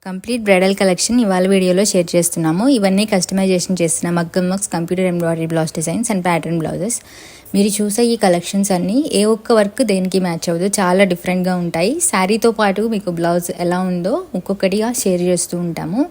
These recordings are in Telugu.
కంప్లీట్ బ్రైడల్ కలెక్షన్ ఇవాళ వీడియోలో షేర్ చేస్తున్నాము. ఇవన్నీ కస్టమైజేషన్ చేసిన మగ్గం works, computer embroidery blouse designs and pattern blouses. మీరు చూసే ఈ కలెక్షన్స్ అన్నీ ఏ ఒక్క వర్క్ దేనికి మ్యాచ్ అవ్వదు, చాలా డిఫరెంట్గా ఉంటాయి. శారీతో పాటు మీకు బ్లౌజ్ ఎలా ఉందో ఒక్కొక్కటిగా షేర్ చేస్తూ ఉంటాము.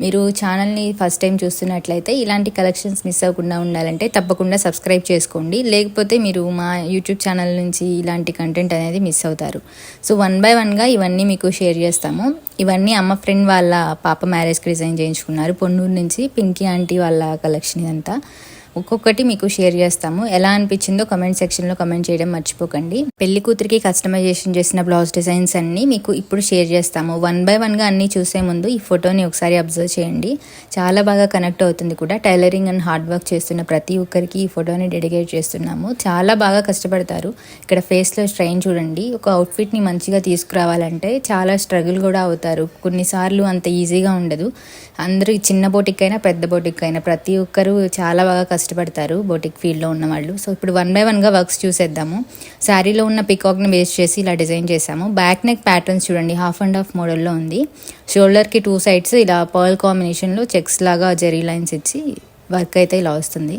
మీరు ఛానల్ని ఫస్ట్ టైం చూస్తున్నట్లయితే ఇలాంటి కలెక్షన్స్ మిస్ అవ్వకుండా ఉండాలంటే తప్పకుండా సబ్స్క్రైబ్ చేసుకోండి. లేకపోతే మీరు మా యూట్యూబ్ ఛానల్ నుంచి ఇలాంటి కంటెంట్ అనేది మిస్ అవుతారు. సో 1 by 1గా ఇవన్నీ మీకు షేర్ చేస్తాము. ఇవన్నీ అమ్మ ఫ్రెండ్ వాళ్ళ పాప మ్యారేజ్కి డిజైన్ చేయించుకున్నారు పొన్నూరు నుంచి. పింకీ ఆంటీ వాళ్ళ కలెక్షన్ ఇదంతా. ఒక్కొక్కటి మీకు షేర్ చేస్తాము. ఎలా అనిపించిందో కమెంట్ సెక్షన్లో కమెంట్ చేయడం మర్చిపోకండి. పెళ్లి కూతురికి కస్టమైజేషన్ చేసిన బ్లౌజ్ డిజైన్స్ అన్నీ మీకు ఇప్పుడు షేర్ చేస్తాము. 1 by 1గా అన్నీ చూసే ముందు ఈ ఫోటోని ఒకసారి అబ్జర్వ్ చేయండి. చాలా బాగా కనెక్ట్ అవుతుంది కూడా. టైలరింగ్ అండ్ హార్డ్ వర్క్ చేస్తున్న ప్రతి ఒక్కరికి ఈ ఫోటోని డెడికేట్ చేస్తున్నాము. చాలా బాగా కష్టపడతారు. ఇక్కడ ఫేస్లో స్ట్రెయిన్ చూడండి. ఒక అవుట్ఫిట్ని మంచిగా తీసుకురావాలంటే చాలా స్ట్రగుల్ కూడా అవుతారు. కొన్నిసార్లు అంత ఈజీగా ఉండదు. అందరూ చిన్న బోటిక్ అయినా పెద్ద బోటిక్ అయినా ప్రతి ఒక్కరు చాలా బాగా కష్టపడతారు బోటిక్ ఫీల్డ్లో ఉన్న వాళ్ళు. సో ఇప్పుడు 1 by 1గా వర్క్స్ చూసేద్దాము. శారీలో ఉన్న పికాక్ని బేస్ చేసి ఇలా డిజైన్ చేసాము. బ్యాక్ నెక్ ప్యాటర్న్స్ చూడండి, హాఫ్ అండ్ హాఫ్ మోడల్లో ఉంది. షోల్డర్కి 2 sides ఇలా పర్ల్ కాంబినేషన్లో చెక్స్ లాగా జెరీ లైన్స్ ఇచ్చి వర్క్ అయితే ఇలా వస్తుంది.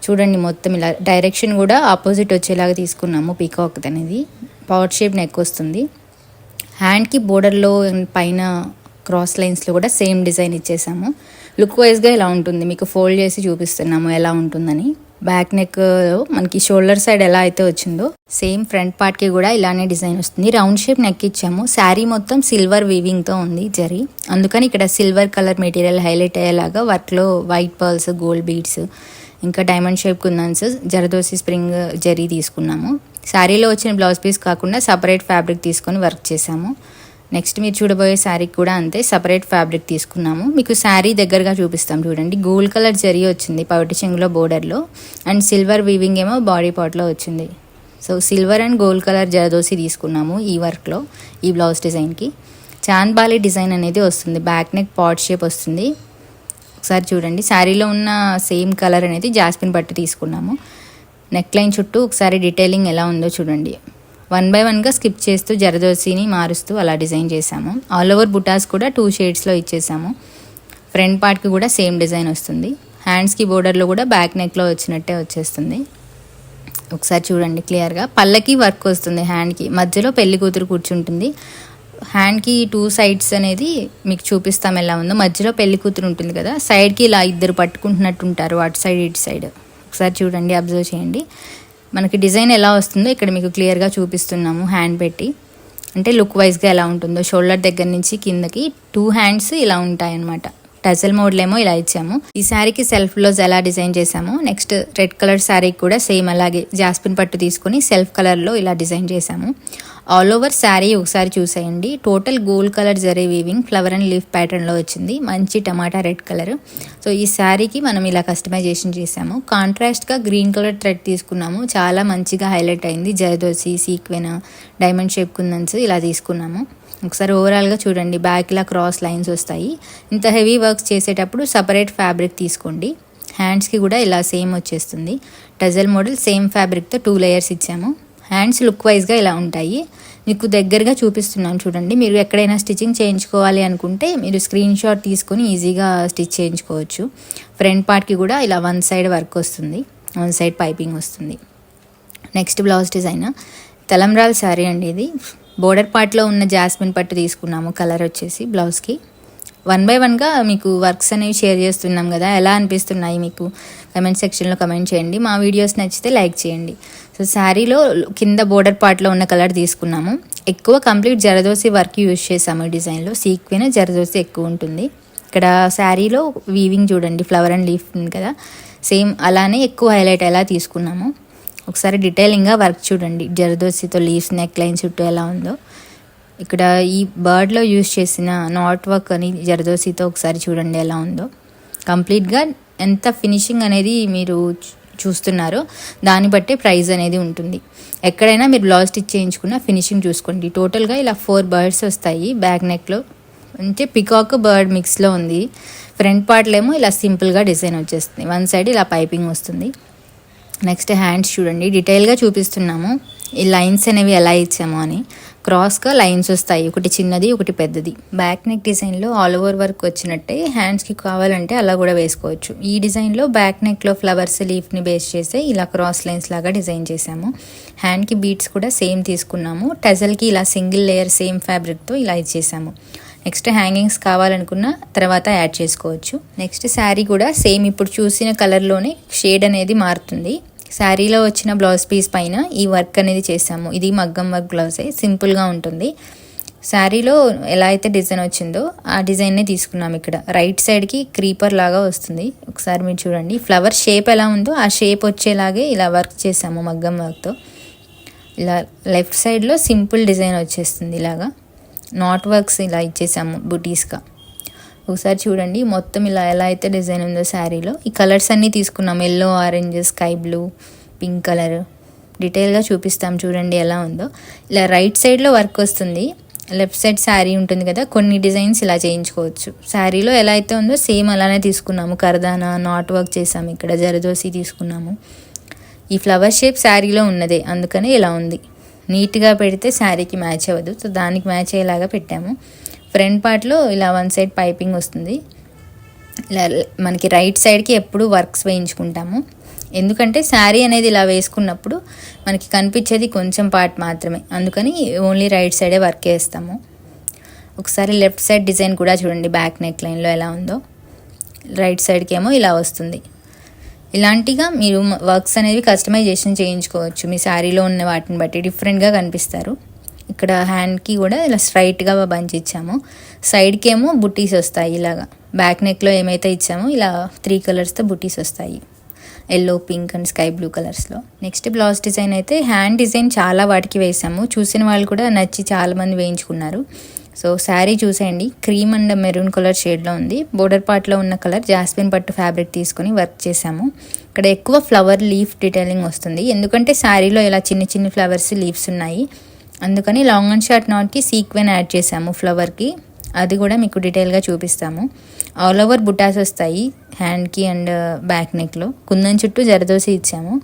చూడండి మొత్తం ఇలా డైరెక్షన్ కూడా ఆపోజిట్ వచ్చేలాగా తీసుకున్నాము. పీకాక్ అనేది పాట్ షేప్ నెక్ వస్తుంది. హ్యాండ్కి బోర్డర్లో పైన క్రాస్ లైన్స్లో కూడా సేమ్ డిజైన్ ఇచ్చేసాము. లుక్ వైజ్గా ఇలా ఉంటుంది. మీకు ఫోల్డ్ చేసి చూపిస్తున్నాము ఎలా ఉంటుందని. బ్యాక్ నెక్ మనకి షోల్డర్ సైడ్ ఎలా అయితే వచ్చిందో సేమ్ ఫ్రంట్ పార్ట్కి కూడా ఇలానే డిజైన్ వస్తుంది. రౌండ్ షేప్ నెక్ ఇచ్చాము. శారీ మొత్తం సిల్వర్ వీవింగ్తో ఉంది జరీ. అందుకని ఇక్కడ సిల్వర్ కలర్ మెటీరియల్ హైలైట్ అయ్యేలాగా వర్క్లో వైట్ పర్ల్స్, గోల్డ్ బీడ్స్, ఇంకా డైమండ్ షేప్ కుందన్స్, జరదోసి స్ప్రింగ్ జరీ తీసుకున్నాము. శారీలో వచ్చిన బ్లౌజ్ పీస్ కాకుండా సపరేట్ ఫ్యాబ్రిక్ తీసుకొని వర్క్ చేసాము. నెక్స్ట్ మీరు చూడబోయే శారీకి కూడా అంతే, సపరేట్ ఫ్యాబ్రిక్ తీసుకున్నాము. మీకు శారీ దగ్గరగా చూపిస్తాం చూడండి. గోల్డ్ కలర్ జరీ వచ్చింది పవిటి చెంగులో బోర్డర్లో, అండ్ సిల్వర్ వీవింగ్ ఏమో బాడీ పార్ట్లో వచ్చింది. So silver and gold colour zardozi తీసుకున్నాము ఈ వర్క్లో, ఈ బ్లౌజ్ డిజైన్కి. చాంద్బాలి డిజైన్ అనేది వస్తుంది. బ్యాక్ నెక్ పాట్ షేప్ వస్తుంది. ఒకసారి చూడండి, శారీలో ఉన్న సేమ్ కలర్ అనేది జాస్మిన్ పట్టు తీసుకున్నాము. నెక్ లైన్ చుట్టూ ఒకసారి డీటెయిలింగ్ ఎలా ఉందో చూడండి. 1 by 1గా స్కిప్ చేస్తూ జరదోసిని మారుస్తూ అలా డిజైన్ చేసాము. ఆల్ ఓవర్ బుటాస్ కూడా 2 shadesలో ఇచ్చేసాము. ఫ్రంట్ పార్ట్కి కూడా సేమ్ డిజైన్ వస్తుంది. హ్యాండ్స్కి బోర్డర్లో కూడా బ్యాక్ నెక్లో వచ్చినట్టే వచ్చేస్తుంది. ఒకసారి చూడండి క్లియర్గా. పళ్ళకి వర్క్ వస్తుంది. హ్యాండ్కి మధ్యలో పెళ్లి కూతురు కూర్చుంటుంది. హ్యాండ్కి 2 sides అనేది మీకు చూపిస్తాం ఎలా ఉందో. మధ్యలో పెళ్లి కూతురు ఉంటుంది కదా, సైడ్కి ఇలా ఇద్దరు పట్టుకుంటున్నట్టు ఉంటారు, అటు సైడ్ ఇటు సైడ్. ఒకసారి చూడండి, అబ్జర్వ్ చేయండి. మనకి డిజైన్ ఎలా వస్తుందో ఇక్కడ మీకు క్లియర్గా చూపిస్తున్నాము హ్యాండ్ పెట్టి. అంటే లుక్ వైజ్గా ఎలా ఉంటుందో షోల్డర్ దగ్గర నుంచి కిందకి 2 hands ఇలా ఉంటాయన్నమాట. టజల్ మోడల్ ఏమో ఇలా ఇచ్చాము. ఈ శారీకి సెల్ఫ్ బ్లౌజ్ ఎలా డిజైన్ చేసాము. నెక్స్ట్ రెడ్ కలర్ శారీకి కూడా సేమ్ అలాగే జాస్మిన్ పట్టు తీసుకొని సెల్ఫ్ కలర్లో ఇలా డిజైన్ చేసాము. ఆల్ ఓవర్ శారీ ఒకసారి చూసేయండి. Total gold colour zari weaving flower and leaf ప్యాటర్న్లో వచ్చింది. మంచి టమాటా రెడ్ కలర్. సో ఈ శారీకి మనం ఇలా కస్టమైజేషన్ చేసాము. కాంట్రాస్ట్గా గ్రీన్ కలర్ థ్రెడ్ తీసుకున్నాము. చాలా మంచిగా హైలైట్ అయింది. జరదోసి, సీక్వెన్, డైమండ్ షేప్ కుందన్స్ ఇలా తీసుకున్నాము. ఒకసారి ఓవరాల్గా చూడండి. బ్యాక్ ఇలా క్రాస్ లైన్స్ వస్తాయి. ఇంత హెవీ వర్క్స్ చేసేటప్పుడు సపరేట్ ఫ్యాబ్రిక్ తీసుకోండి. హ్యాండ్స్కి కూడా ఇలా సేమ్ వచ్చేస్తుంది. టజల్ మోడల్ సేమ్ ఫ్యాబ్రిక్తో 2 layers ఇచ్చాము. హ్యాండ్స్ లుక్ వైజ్గా ఇలా ఉంటాయి. మీకు దగ్గరగా చూపిస్తున్నాను చూడండి. మీరు ఎక్కడైనా స్టిచ్చింగ్ చేయించుకోవాలి అనుకుంటే మీరు స్క్రీన్ షాట్ తీసుకొని ఈజీగా స్టిచ్ చేయించుకోవచ్చు. ఫ్రంట్ పార్ట్కి కూడా ఇలా 1 side వర్క్ వస్తుంది, 1 side పైపింగ్ వస్తుంది. నెక్స్ట్ బ్లౌజ్ డిజైన్ తలంబ్రాల్ శారీ అండి. ఇది బోర్డర్ పార్ట్లో ఉన్న జాస్మిన్ పట్టు తీసుకున్నాము. కలర్ వచ్చేసి బ్లౌజ్కి 1 by 1గా మీకు వర్క్స్ అనేవి షేర్ చేస్తున్నాం కదా, ఎలా అనిపిస్తున్నాయి మీకు కమెంట్ సెక్షన్లో కమెంట్ చేయండి. మా వీడియోస్ నచ్చితే లైక్ చేయండి. సో శారీలో కింద బోర్డర్ పార్ట్లో ఉన్న కలర్ తీసుకున్నాము. ఎక్కువ కంప్లీట్ జరదోసి వర్క్ యూజ్ చేసాము. డిజైన్లో సీక్వెన్ జరదోసి ఎక్కువ ఉంటుంది. ఇక్కడ శారీలో వీవింగ్ చూడండి, ఫ్లవర్ అండ్ లీఫ్ ఉంది కదా, సేమ్ అలానే ఎక్కువ హైలైట్ ఎలా తీసుకున్నాము. ఒకసారి డీటెయిలింగ్గా వర్క్ చూడండి. జరదోసితో లీవ్స్ నెక్ లైన్ చుట్టూ ఎలా ఉందో. ఇక్కడ ఈ బర్డ్లో యూజ్ చేసిన నాట్ వర్క్ అని జరదోసితో ఒకసారి చూడండి ఎలా ఉందో. కంప్లీట్గా ఎంత ఫినిషింగ్ అనేది మీరు చూస్తున్నారో దాన్ని బట్టే ప్రైస్ అనేది ఉంటుంది. ఎక్కడైనా మీరు బ్లౌజ్ స్టిచ్ చేయించుకున్న ఫినిషింగ్ చూసుకోండి. టోటల్గా ఇలా 4 birds వస్తాయి బ్యాక్ నెక్లో. అంటే పికాక్ బర్డ్ మిక్స్లో ఉంది. ఫ్రంట్ పార్ట్లో ఏమో ఇలా సింపుల్గా డిజైన్ వచ్చేస్తుంది. 1 side ఇలా పైపింగ్ వస్తుంది. నెక్స్ట్ హ్యాండ్స్ చూడండి, డీటెయిల్గా చూపిస్తున్నాము ఈ లైన్స్ అనేవి ఎలా ఇచ్చామో అని. క్రాస్గా లైన్స్ వస్తాయి, ఒకటి చిన్నది ఒకటి పెద్దది. బ్యాక్ నెక్ డిజైన్లో ఆల్ ఓవర్ వర్క్ వచ్చినట్టే హ్యాండ్స్కి కావాలంటే అలా కూడా వేసుకోవచ్చు. ఈ డిజైన్లో బ్యాక్ నెక్లో ఫ్లవర్స్ లీఫ్ని బేస్ చేసి ఇలా క్రాస్ లైన్స్ లాగా డిజైన్ చేసాము. హ్యాండ్కి బీడ్స్ కూడా సేమ్ తీసుకున్నాము. టజల్కి ఇలా సింగిల్ లేయర్ సేమ్ ఫ్యాబ్రిక్తో ఇలా ఇచ్చేసాము. నెక్స్ట్ హ్యాంగింగ్స్ కావాలనుకున్న తర్వాత యాడ్ చేసుకోవచ్చు. నెక్స్ట్ శారీ కూడా సేమ్ ఇప్పుడు చూసిన కలర్లోనే షేడ్ అనేది మారుతుంది. శారీలో వచ్చిన బ్లౌజ్ పీస్ పైన ఈ వర్క్ అనేది చేసాము. ఇది మగ్గం వర్క్ బ్లౌజే, సింపుల్గా ఉంటుంది. శారీలో ఎలా అయితే డిజైన్ వచ్చిందో ఆ డిజైన్నే తీసుకున్నాము. ఇక్కడ రైట్ సైడ్కి క్రీపర్ లాగా వస్తుంది, ఒకసారి మీరు చూడండి. ఫ్లవర్ షేప్ ఎలా ఉందో ఆ షేప్ వచ్చేలాగే ఇలా వర్క్ చేసాము మగ్గం వర్క్తో. ఇలా లెఫ్ట్ సైడ్లో సింపుల్ డిజైన్ వచ్చేస్తుంది, ఇలాగా నాట్ వర్క్స్ ఇలా ఇచ్చేసాము బుటీస్గా. ఒకసారి చూడండి మొత్తం ఇలా ఎలా అయితే డిజైన్ ఉందో శారీలో. ఈ కలర్స్ అన్నీ తీసుకున్నాం, yellow, orange, sky blue, pink colour. డీటెయిల్గా చూపిస్తాం చూడండి ఎలా ఉందో. ఇలా రైట్ సైడ్లో వర్క్ వస్తుంది, లెఫ్ట్ సైడ్ శారీ ఉంటుంది కదా, కొన్ని డిజైన్స్ ఇలా చేయించుకోవచ్చు. శారీలో ఎలా అయితే ఉందో సేమ్ అలానే తీసుకున్నాము. కర్దానా నాట్ వర్క్ చేసాము, ఇక్కడ జరదోసి తీసుకున్నాము. ఈ ఫ్లవర్ షేప్ శారీలో ఉన్నదే, అందుకనే ఇలా ఉంది. నీట్గా పెడితే శారీకి మ్యాచ్ అవ్వదు, సో దానికి మ్యాచ్ అయ్యేలాగా పెట్టాము. ఫ్రంట్ పార్ట్లో ఇలా వన్ సైడ్ పైపింగ్ వస్తుంది. ఇలా మనకి రైట్ సైడ్కి ఎప్పుడు వర్క్స్ వేయించుకుంటాము, ఎందుకంటే శారీ అనేది ఇలా వేసుకున్నప్పుడు మనకి కనిపించేది కొంచెం పార్ట్ మాత్రమే, అందుకని ఓన్లీ రైట్ సైడే వర్క్ వేస్తాము. ఒకసారి లెఫ్ట్ సైడ్ డిజైన్ కూడా చూడండి, బ్యాక్ నెక్ లైన్లో ఎలా ఉందో. రైట్ సైడ్కి ఏమో ఇలా వస్తుంది. ఇలాంటిగా మీరు వర్క్స్ అనేవి కస్టమైజేషన్ చేయించుకోవచ్చు. మీ శారీలో ఉన్న వాటిని బట్టి డిఫరెంట్గా కనిపిస్తారు. ఇక్కడ హ్యాండ్కి కూడా ఇలా స్ట్రైట్గా బంచ్ ఇచ్చాము. సైడ్కి ఏమో బుట్టీస్ వస్తాయి ఇలాగా. బ్యాక్ నెక్లో ఏమైతే ఇచ్చామో ఇలా 3 కలర్స్తో బుట్టీస్ వస్తాయి, yellow, pink and sky blue కలర్స్లో. నెక్స్ట్ బ్లౌజ్ డిజైన్ అయితే హ్యాండ్ డిజైన్ చాలా వాటికి వేసాము. చూసిన వాళ్ళు కూడా నచ్చి చాలామంది వేయించుకున్నారు. సో శారీ చూసేయండి, క్రీమ్ అండ్ మెరూన్ కలర్ షేడ్లో ఉంది. బోర్డర్ పార్ట్లో ఉన్న కలర్ జాస్మిన్ పట్టు ఫ్యాబ్రిక్ తీసుకొని వర్క్ చేసాము. ఇక్కడ ఎక్కువ ఫ్లవర్ లీఫ్ డీటెయిలింగ్ వస్తుంది, ఎందుకంటే శారీలో ఇలా చిన్న చిన్న ఫ్లవర్స్ లీవ్స్ ఉన్నాయి, అందుకని లాంగ్ అండ్ షార్ట్ నాట్కి సీక్వెన్ యాడ్ చేసాము ఫ్లవర్కి. అది కూడా మీకు డీటెయిల్గా చూపిస్తాము. ఆల్ ఓవర్ బుటాస్ వస్తాయి హ్యాండ్కి అండ్ బ్యాక్ నెక్లో. కుందన్ చుట్టూ జరదోసి ఇచ్చాము.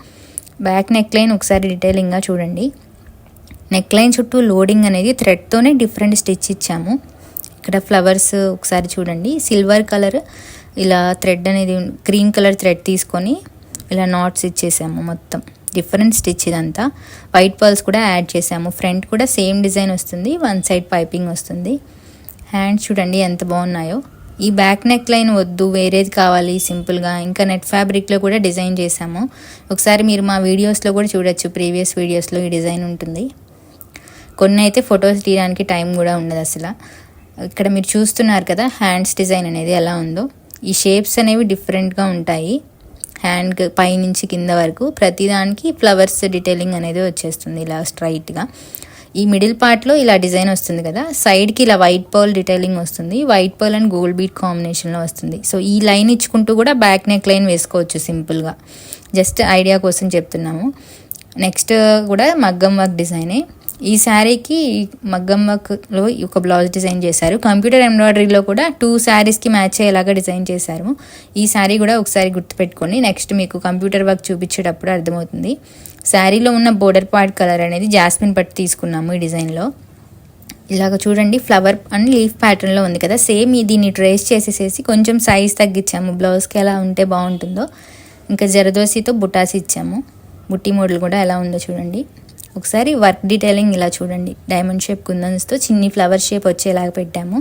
బ్యాక్ నెక్ లైన్ ఒకసారి డీటెయిలింగ్గా చూడండి. నెక్ లైన్ చుట్టూ లోడింగ్ అనేది థ్రెడ్తోనే డిఫరెంట్ స్టిచ్ ఇచ్చాము. ఇక్కడ ఫ్లవర్స్ ఒకసారి చూడండి, సిల్వర్ కలర్ ఇలా థ్రెడ్ అనేది క్రీమ్ కలర్ థ్రెడ్ తీసుకొని ఇలా నాట్స్ ఇచ్చేసాము. మొత్తం డిఫరెంట్ స్టిచ్ ఇదంతా. వైట్ పర్ల్స్ కూడా యాడ్ చేసాము. ఫ్రంట్ కూడా సేమ్ డిజైన్ వస్తుంది, వన్ సైడ్ పైపింగ్ వస్తుంది. హ్యాండ్స్ చూడండి ఎంత బాగున్నాయో. ఈ బ్యాక్ నెక్ లైన్ వద్దు, వేరేది కావాలి సింపుల్గా, ఇంకా నెట్ ఫ్యాబ్రిక్లో కూడా డిజైన్ చేసాము. ఒకసారి మీరు మా వీడియోస్లో కూడా చూడొచ్చు, ప్రీవియస్ వీడియోస్లో ఈ డిజైన్ ఉంటుంది. కొన్ని అయితే ఫొటోస్ తీయడానికి టైం కూడా ఉండదు అసలు. ఇక్కడ మీరు చూస్తున్నారు కదా హ్యాండ్స్ డిజైన్ అనేది ఎలా ఉందో. ఈ షేప్స్ అనేవి డిఫరెంట్గా ఉంటాయి. హ్యాండ్ పైనుంచి కింద వరకు ప్రతిదానికి ఫ్లవర్స్ డీటెయిలింగ్ అనేది వచ్చేస్తుంది ఇలా స్ట్రైట్గా. ఈ మిడిల్ పార్ట్లో ఇలా డిజైన్ వస్తుంది కదా, సైడ్కి ఇలా వైట్ పర్ల్ డీటెయిలింగ్ వస్తుంది. White pearl and gold beat కాంబినేషన్లో వస్తుంది. సో ఈ లైన్ ఇచ్చుకుంటూ కూడా బ్యాక్ నెక్ లైన్ వేసుకోవచ్చు సింపుల్గా, జస్ట్ ఐడియా కోసం చెప్తున్నాము. నెక్స్ట్ కూడా మగ్గం వర్క్ డిజైనే. ఈ శారీకి మగ్గం వర్క్లో ఒక బ్లౌజ్ డిజైన్ చేశారు. కంప్యూటర్ ఎంబ్రాయిడరీలో కూడా 2 శారీస్కి మ్యాచ్ అయ్యేలాగా డిజైన్ చేశారు. ఈ శారీ కూడా ఒకసారి గుర్తుపెట్టుకోండి, నెక్స్ట్ మీకు కంప్యూటర్ వర్క్ చూపించేటప్పుడు అర్థమవుతుంది. శారీలో ఉన్న బోర్డర్ పార్ట్ కలర్ అనేది జాస్మిన్ పట్టు తీసుకున్నాము ఈ డిజైన్లో. ఇలాగ చూడండి ఫ్లవర్ అండ్ లీఫ్ ప్యాటర్న్లో ఉంది కదా, సేమ్ దీన్ని ట్రేస్ చేసేసేసి కొంచెం సైజ్ తగ్గించాము. బ్లౌజ్కి ఎలా ఉంటే బాగుంటుందో. ఇంకా జరదోసితో బుటాస్ ఇచ్చాము. బుట్టి మోడల్ కూడా ఎలా ఉందో చూడండి. ఒకసారి వర్క్ డీటెయిలింగ్ ఇలా చూడండి, డైమండ్ షేప్ కుందన్స్తో చిన్ని ఫ్లవర్ షేప్ వచ్చేలాగా పెట్టాము.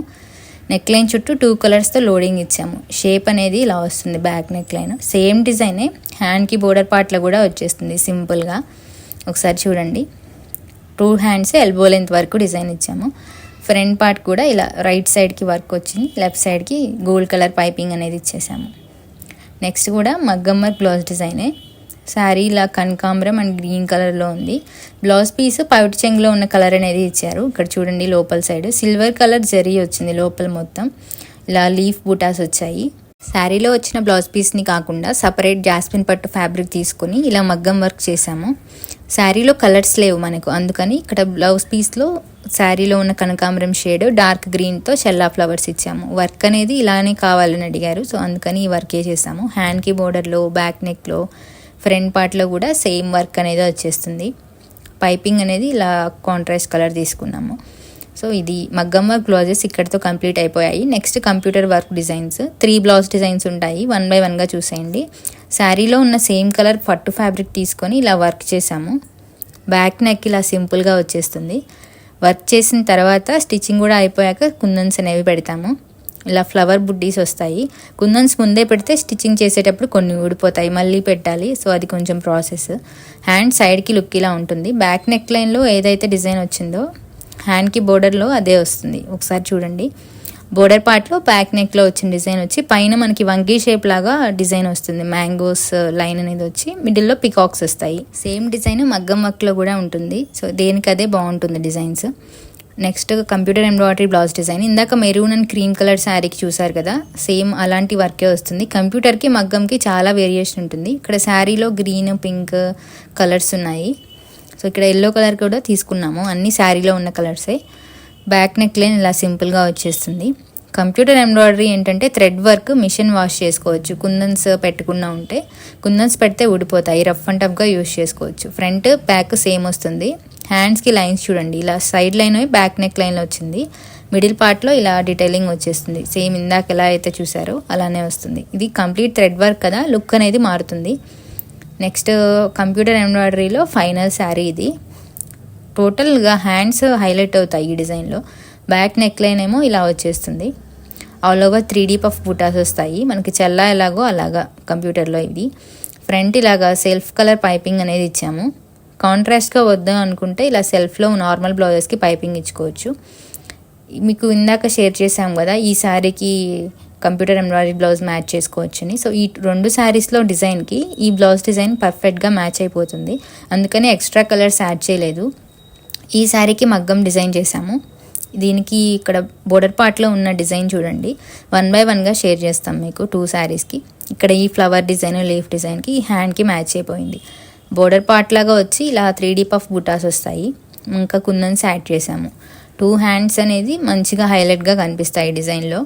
నెక్ లైన్ చుట్టూ 2 కలర్స్తో లోడింగ్ ఇచ్చాము. షేప్ అనేది ఇలా వస్తుంది బ్యాక్ నెక్ లైన్. సేమ్ డిజైనే హ్యాండ్కి బోర్డర్ పార్ట్లో కూడా వచ్చేస్తుంది సింపుల్గా. ఒకసారి చూడండి, 2 హ్యాండ్స్ ఎల్బో లెంత్ వరకు డిజైన్ ఇచ్చాము. ఫ్రంట్ పార్ట్ కూడా ఇలా రైట్ సైడ్కి వర్క్ వచ్చింది, లెఫ్ట్ సైడ్కి గోల్డ్ కలర్ పైపింగ్ అనేది ఇచ్చేసాము. నెక్స్ట్ కూడా మగ్గం వర్క్ బ్లౌజ్ డిజైనే. శారీ ఇలా కనకాంబరం అండ్ గ్రీన్ కలర్లో ఉంది. బ్లౌజ్ పీస్ పైట్ చెంగులో ఉన్న కలర్ అనేది ఇచ్చారు. ఇక్కడ చూడండి లోపల సైడ్ సిల్వర్ కలర్ జరీ వచ్చింది, లోపల మొత్తం ఇలా లీఫ్ బూటాస్ వచ్చాయి. శారీలో వచ్చిన బ్లౌజ్ పీస్ని కాకుండా సపరేట్ జాస్మిన్ పట్టు ఫ్యాబ్రిక్ తీసుకొని ఇలా మగ్గం వర్క్ చేసాము. శారీలో కలర్స్ లేవు మనకు, అందుకని ఇక్కడ బ్లౌజ్ పీస్లో శారీలో ఉన్న కనకాంబరం షేడ్ డార్క్ గ్రీన్తో చెల్లా ఫ్లవర్స్ ఇచ్చాము. వర్క్ అనేది ఇలానే కావాలని అడిగారు, సో అందుకని ఈ వర్కే చేసాము. హ్యాండ్కి బోర్డర్లో, బ్యాక్ నెక్లో, ఫ్రంట్ పార్ట్లో కూడా సేమ్ వర్క్ అనేది వచ్చేస్తుంది. పైపింగ్ అనేది ఇలా కాంట్రాస్ట్ కలర్ తీసుకున్నాము. సో ఇది మగ్గం వర్క్ బ్లౌజెస్ ఇక్కడితో కంప్లీట్ అయిపోయాయి. Next computer work designs 3 blouse designs ఉంటాయి. 1 by 1గా చూసేయండి. శారీలో ఉన్న సేమ్ కలర్ పట్టు ఫ్యాబ్రిక్ తీసుకొని ఇలా వర్క్ చేసాము. బ్యాక్ నెక్ ఇలా సింపుల్గా వచ్చేస్తుంది. వర్క్ చేసిన తర్వాత స్టిచ్చింగ్ కూడా అయిపోయాక కుందన్స్ అనేవి పెడతాము. ఇలా ఫ్లవర్ బుడ్డీస్ వస్తాయి. కుందన్స్ ముందే పెడితే స్టిచ్చింగ్ చేసేటప్పుడు కొన్ని ఊడిపోతాయి, మళ్ళీ పెట్టాలి. సో అది కొంచెం ప్రాసెస్. హ్యాండ్ సైడ్కి లుక్ ఇలా ఉంటుంది. బ్యాక్ నెక్ లైన్లో ఏదైతే డిజైన్ వచ్చిందో హ్యాండ్కి బోర్డర్లో అదే వస్తుంది. ఒకసారి చూడండి. బోర్డర్ పార్ట్లో బ్యాక్ నెక్లో వచ్చిన డిజైన్ వచ్చి పైన మనకి వంకీ షేప్ లాగా డిజైన్ వస్తుంది. మ్యాంగోస్ లైన్ అనేది వచ్చి మిడిల్లో పికాక్స్ వస్తాయి. సేమ్ డిజైన్ మగ్గం వర్క్లో కూడా ఉంటుంది. సో దేనికి అదే బాగుంటుంది designs. Next computer embroidery blouse design. ఇందాక మెరూన్ అండ్ క్రీమ్ కలర్ శారీకి చూసారు కదా, సేమ్ అలాంటి వర్కే వస్తుంది. కంప్యూటర్కి మగ్గంకి చాలా వేరియేషన్ ఉంటుంది. ఇక్కడ శారీలో గ్రీన్ పింక్ కలర్స్ ఉన్నాయి. సో ఇక్కడ ఎల్లో కలర్ కూడా తీసుకున్నాము. అన్ని శారీలో ఉన్న కలర్సే. బ్యాక్ నెక్ లైన్ ఇలా సింపుల్గా వచ్చేస్తుంది. కంప్యూటర్ ఎంబ్రాయిడరీ ఏంటంటే థ్రెడ్ వర్క్, మిషన్ వాష్ చేసుకోవచ్చు. కుందన్స్ పెట్టకుండా ఉంటే, కుందన్స్ పెడితే ఊడిపోతాయి, రఫ్ అండ్ టఫ్గా యూస్ చేసుకోవచ్చు. ఫ్రంట్ బ్యాక్ సేమ్ వస్తుంది. హ్యాండ్స్కి లైన్స్ చూడండి, ఇలా సైడ్ లైన్ బ్యాక్ నెక్ లైన్లో వచ్చింది. మిడిల్ పార్ట్లో ఇలా డీటెయిలింగ్ వచ్చేస్తుంది. సేమ్ ఇందాక ఎలా అయితే చూసారో అలానే వస్తుంది. ఇది కంప్లీట్ థ్రెడ్ వర్క్ కదా, లుక్ అనేది మారుతుంది. నెక్స్ట్ కంప్యూటర్ ఎంబ్రాయిడరీలో ఫైనల్ శారీ ఇది. టోటల్గా హ్యాండ్స్ హైలైట్ అవుతాయి ఈ డిజైన్లో. బ్యాక్ నెక్ లైన్ ఏమో ఇలా వచ్చేస్తుంది. All over 3D puff buttas వస్తాయి. మనకి చెల్లా ఎలాగో అలాగా కంప్యూటర్లో ఇది. ఫ్రంట్ ఇలాగా సెల్ఫ్ కలర్ పైపింగ్ అనేది ఇచ్చాము. కాంట్రాస్ట్గా వద్దాం అనుకుంటే ఇలా సెల్ఫ్లో నార్మల్ బ్లౌజెస్కి పైపింగ్ ఇచ్చుకోవచ్చు. మీకు ఇందాక షేర్ చేసాం కదా ఈ శారీకి కంప్యూటర్ ఎంబ్రాయిడరీ బ్లౌజ్ మ్యాచ్ చేసుకోవచ్చని. సో ఈ 2 శారీస్లో డిజైన్కి ఈ బ్లౌజ్ డిజైన్ పర్ఫెక్ట్గా మ్యాచ్ అయిపోతుంది. అందుకని ఎక్స్ట్రా కలర్స్ యాడ్ చేయలేదు. ఈ శారీకి మగ్గం డిజైన్ చేసాము. దీనికి ఇక్కడ బోర్డర్ పార్ట్లో ఉన్న డిజైన్ చూడండి. 1 by 1గా షేర్ చేస్తాం మీకు 2 శారీస్కి. ఇక్కడ ఈ ఫ్లవర్ డిజైన్, లీఫ్ డిజైన్కి ఈ హ్యాండ్కి మ్యాచ్ అయిపోయింది. బోర్డర్ పార్ట్ లాగా వచ్చి ఇలా 3D పఫ్ బుటాస్ వస్తాయి. ఇంకా కుందన్స్ యాడ్ చేసాము. 2 హ్యాండ్స్ అనేది మంచిగా హైలైట్గా కనిపిస్తాయి డిజైన్లో.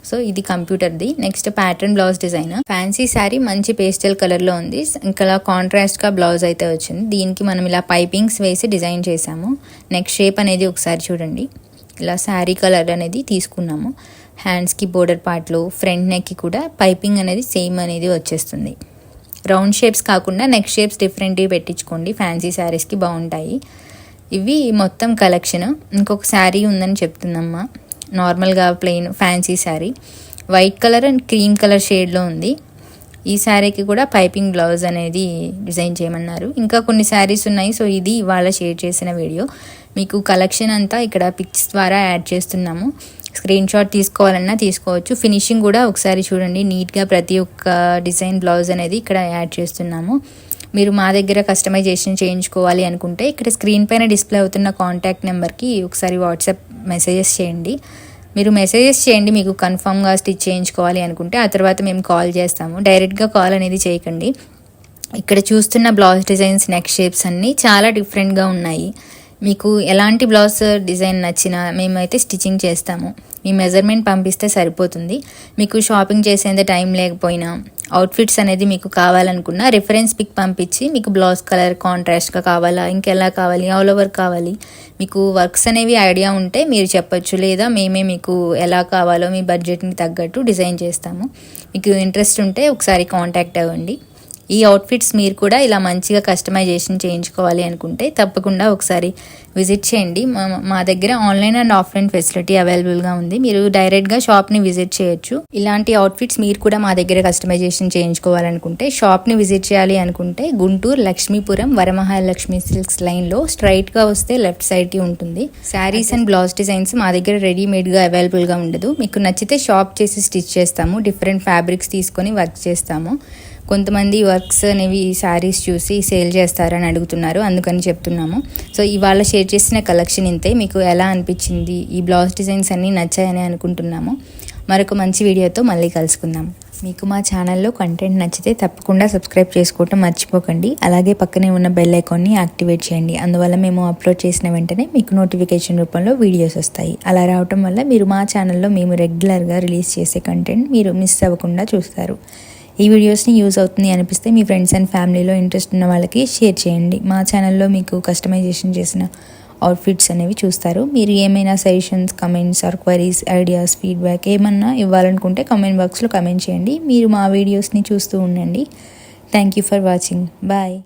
సో ఇది కంప్యూటర్ది. Next pattern blouse design. Fancy sari మంచి పేస్టల్ కలర్లో ఉంది. ఇంకా కాంట్రాస్ట్గా బ్లౌజ్ అయితే వచ్చింది. దీనికి మనం ఇలా పైపింగ్స్ వేసి డిజైన్ చేసాము. నెక్ షేప్ అనేది ఒకసారి చూడండి. ఇలా శారీ కలర్ అనేది తీసుకున్నాము. హ్యాండ్స్కి బోర్డర్ పార్ట్లో ఫ్రంట్ నెక్కి కూడా పైపింగ్ అనేది సేమ్ అనేది వచ్చేస్తుంది. రౌండ్ షేప్స్ కాకుండా నెక్ షేప్స్ డిఫరెంట్గా పెట్టించుకోండి. ఫ్యాన్సీ శారీస్కి బాగుంటాయి. ఇవి మొత్తం కలెక్షన్. ఇంకొక శారీ ఉందని చెప్తుందమ్మా, నార్మల్గా plain fancy sari. White colour and cream colour షేడ్లో ఉంది. ఈ శారీకి కూడా పైపింగ్ బ్లౌజ్ అనేది డిజైన్ చేయమన్నారు. ఇంకా కొన్ని శారీస్ ఉన్నాయి. సో ఇది ఇవాళ షేర్ చేసిన వీడియో. మీకు కలెక్షన్ అంతా ఇక్కడ పిక్స్ ద్వారా యాడ్ చేస్తున్నాము. స్క్రీన్ షాట్ తీసుకోవాలన్నా తీసుకోవచ్చు. ఫినిషింగ్ కూడా ఒకసారి చూడండి. నీట్గా ప్రతి ఒక్క డిజైన్ బ్లౌజ్ అనేది ఇక్కడ యాడ్ చేస్తున్నాము. మీరు మా దగ్గర కస్టమైజేషన్ చేయించుకోవాలి అనుకుంటే ఇక్కడ స్క్రీన్ పైన డిస్ప్లే అవుతున్న కాంటాక్ట్ నెంబర్కి ఒకసారి వాట్సాప్ మెసేజెస్ చేయండి. మీరు మెసేజెస్ చేయండి మీకు కన్ఫామ్గా స్టిచ్ చేయించుకోవాలి అనుకుంటే. ఆ తర్వాత మేము కాల్ చేస్తాము. డైరెక్ట్గా కాల్ అనేది చేయకండి. ఇక్కడ చూస్తున్న బ్లౌజ్ డిజైన్స్, నెక్ షేప్స్ అన్నీ చాలా డిఫరెంట్గా ఉన్నాయి. మీకు ఎలాంటి బ్లౌజ్ డిజైన్ నచ్చినా మేమైతే స్టిచ్చింగ్ చేస్తాము. మీ మెజర్మెంట్ పంపిస్తే సరిపోతుంది. మీకు షాపింగ్ చేసేంత టైం లేకపోయినా, అవుట్ఫిట్స్ అనేది మీకు కావాలనుకున్నా రిఫరెన్స్ పిక్ పంపించి మీకు బ్లౌజ్ కలర్ కాంట్రాస్ట్గా కావాలా, ఇంకెలా కావాలి, ఆల్ ఓవర్ కావాలి, మీకు వర్క్స్ అనేవి ఐడియా ఉంటే మీరు చెప్పొచ్చు. లేదా మేమే మీకు ఎలా కావాలో మీ బడ్జెట్ని తగ్గట్టు డిజైన్ చేస్తాము. మీకు ఇంట్రెస్ట్ ఉంటే ఒకసారి కాంటాక్ట్ అవ్వండి. ఈ అవుట్ఫిట్స్ మీరు కూడా ఇలా మంచిగా కస్టమైజేషన్ చేయించుకోవాలి అనుకుంటే తప్పకుండా ఒకసారి విజిట్ చేయండి. మా దగ్గర ఆన్లైన్ అండ్ ఆఫ్లైన్ ఫెసిలిటీ అవైలబుల్గా ఉంది. మీరు డైరెక్ట్గా షాప్ని విజిట్ చేయొచ్చు. ఇలాంటి అవుట్ఫిట్స్ మీరు కూడా మా దగ్గర కస్టమైజేషన్ చేయించుకోవాలనుకుంటే, షాప్ని విజిట్ చేయాలి అనుకుంటే గుంటూరు లక్ష్మీపురం వరమహాలక్ష్మి సిల్క్స్ లైన్లో స్ట్రైట్గా వస్తే లెఫ్ట్ సైడ్కి ఉంటుంది. శారీస్ అండ్ బ్లౌజ్ డిజైన్స్ మా దగ్గర రెడీమేడ్గా అవైలబుల్గా ఉండదు. మీకు నచ్చితే షాప్ చేసి స్టిచ్ చేస్తాము. డిఫరెంట్ ఫ్యాబ్రిక్స్ తీసుకొని వర్క్ చేస్తాము. కొంతమంది వర్క్స్ అనేవి శారీస్ చూసి సేల్ చేస్తారని అడుగుతున్నారు, అందుకని చెప్తున్నాము. సో ఇవాళ షేర్ చేసిన కలెక్షన్ ఇంతే. మీకు ఎలా అనిపించింది, ఈ బ్లౌజ్ డిజైన్స్ అన్నీ నచ్చాయని అనుకుంటున్నాము. మరొక మంచి వీడియోతో మళ్ళీ కలుసుకుందాం. మీకు మా ఛానల్లో కంటెంట్ నచ్చితే తప్పకుండా సబ్స్క్రైబ్ చేసుకోవటం మర్చిపోకండి. అలాగే పక్కనే ఉన్న బెల్ ఐకాన్ని యాక్టివేట్ చేయండి. అందువల్ల మేము అప్లోడ్ చేసిన వెంటనే మీకు నోటిఫికేషన్ రూపంలో వీడియోస్ వస్తాయి. అలా రావటం వల్ల మీరు మా ఛానల్లో మేము రెగ్యులర్గా రిలీజ్ చేసే కంటెంట్ మీరు మిస్ అవ్వకుండా చూస్తారు. ఈ వీడియోస్ని యూజ్ అవుతుంది అనిపిస్తే మీ ఫ్రెండ్స్ అండ్ ఫ్యామిలీలో ఇంట్రెస్ట్ ఉన్న వాళ్ళకి షేర్ చేయండి. మా ఛానల్లో మీకు కస్టమైజేషన్ చేసిన అవుట్ఫిట్స్ అనేవి చూస్తారు. మీరు ఏమైనా suggestions, comments or queries, ideas, feedback ఏమన్నా ఇవ్వాలనుకుంటే కామెంట్ బాక్స్లో కమెంట్ చేయండి. మీరు మా వీడియోస్ని చూస్తూ ఉండండి. Thank you for watching. Bye.